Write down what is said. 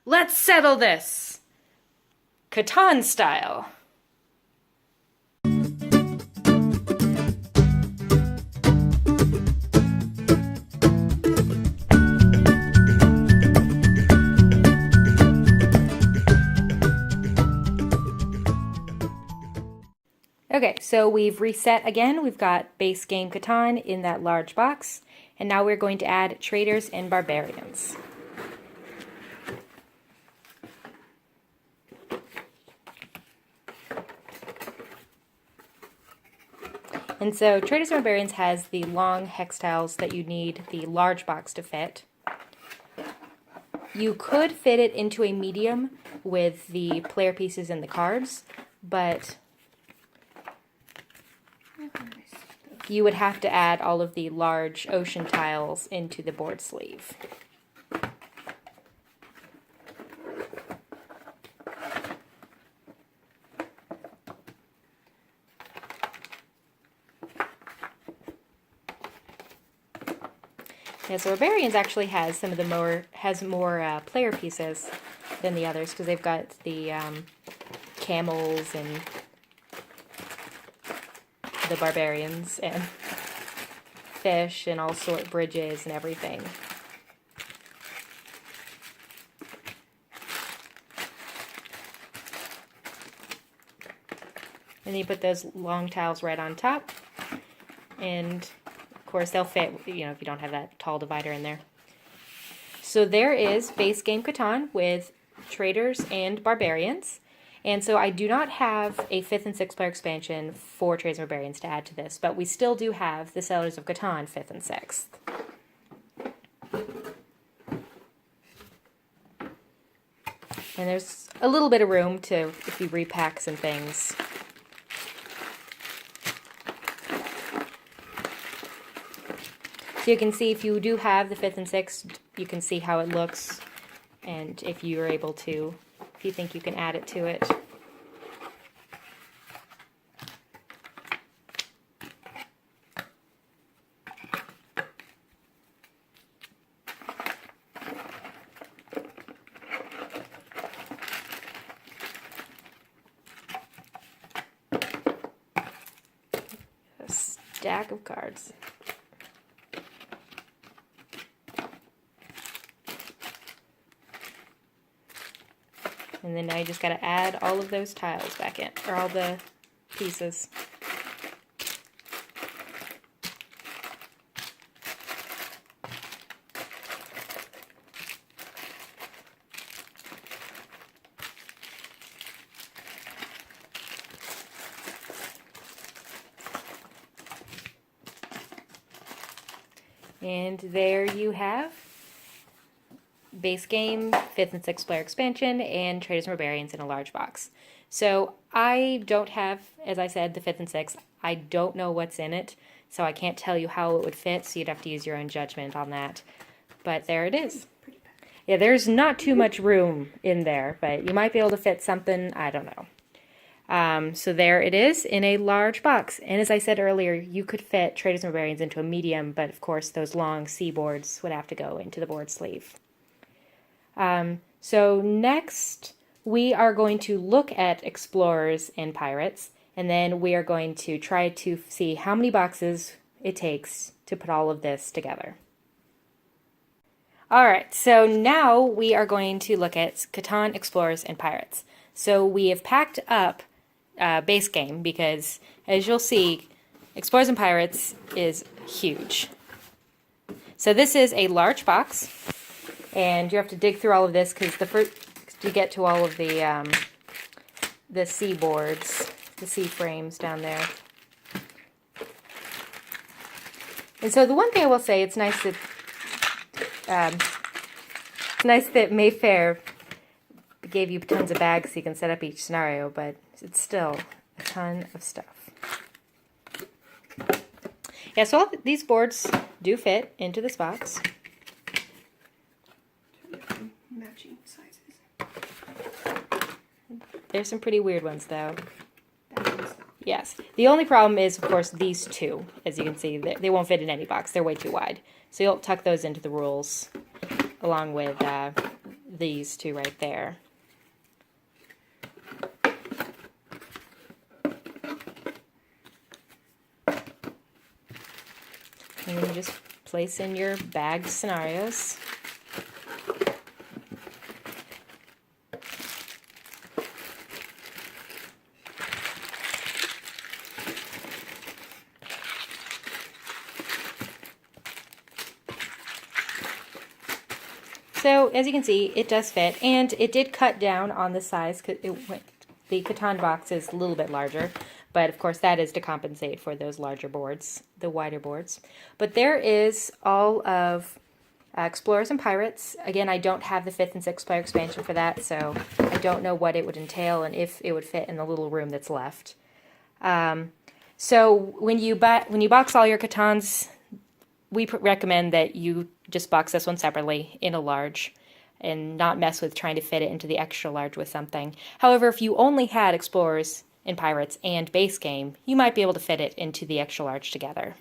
Let's settle this! Catan style. Okay, so we've reset again. We've got base game Catan in that large box, and now we're going to add traders and barbarians. And so Traders and Barbarians has the long hex tiles that you need the large box to fit. You could fit it into a medium with the player pieces and the cards, but you would have to add all of the large ocean tiles into the board sleeve. Yeah, so Barbarians actually has some of the more player pieces than the others because they've got the camels and the barbarians and fish and all sort bridges and everything. And you put those long tiles right on top, and of course they'll fit, if you don't have that tall divider in there. So there is base game Catan with traders and barbarians. And so I do not have a 5th and 6th player expansion for Traders and Barbarians to add to this, but we still do have the Settlers of Catan 5th and 6th. And there's a little bit of room to, if you repack some things. So you can see if you do have the 5th and 6th, you can see how it looks, and if you're able to, if you think you can add it to it. A stack of cards. And then now you just got to add all of those tiles back in, or all the pieces. And there you have base game, 5th and 6th player expansion, and Traders and Barbarians in a large box. So I don't have, as I said, the 5th and 6th. I don't know what's in it, so I can't tell you how it would fit, so you'd have to use your own judgment on that. But there it is. Yeah, there's not too much room in there, but you might be able to fit something, I don't know. So there it is in a large box. And as I said earlier, you could fit Traders and Barbarians into a medium, but of course those long seaboards would have to go into the board sleeve. So next we are going to look at explorers and pirates, and then we are going to try to see how many boxes it takes to put all of this together. Alright, so now we are going to look at Catan, explorers, and pirates. So we have packed up base game because, as you'll see, explorers and pirates is huge. So this is a large box. And you have to dig through all of this because to get to all of the seaboards, the sea frames down there. And so the one thing I will say, it's nice that Mayfair gave you tons of bags so you can set up each scenario, but it's still a ton of stuff. Yeah, so all these boards do fit into this box. Matching sizes. There's some pretty weird ones, though. Yes. The only problem is, of course, these two. As you can see, they won't fit in any box. They're way too wide. So you'll tuck those into the rules, along with these two right there. And then you just place in your bagged scenarios. So as you can see, it does fit, and it did cut down on the size. The Catan box is a little bit larger, but of course that is to compensate for those larger boards, the wider boards. But there is all of Explorers and Pirates. Again, I don't have the 5th and 6th player expansion for that, so I don't know what it would entail and if it would fit in the little room that's left. So when you box all your Catans, we recommend that you just box this one separately in a large and not mess with trying to fit it into the extra large with something. However, if you only had Explorers and Pirates and base game, you might be able to fit it into the extra large together.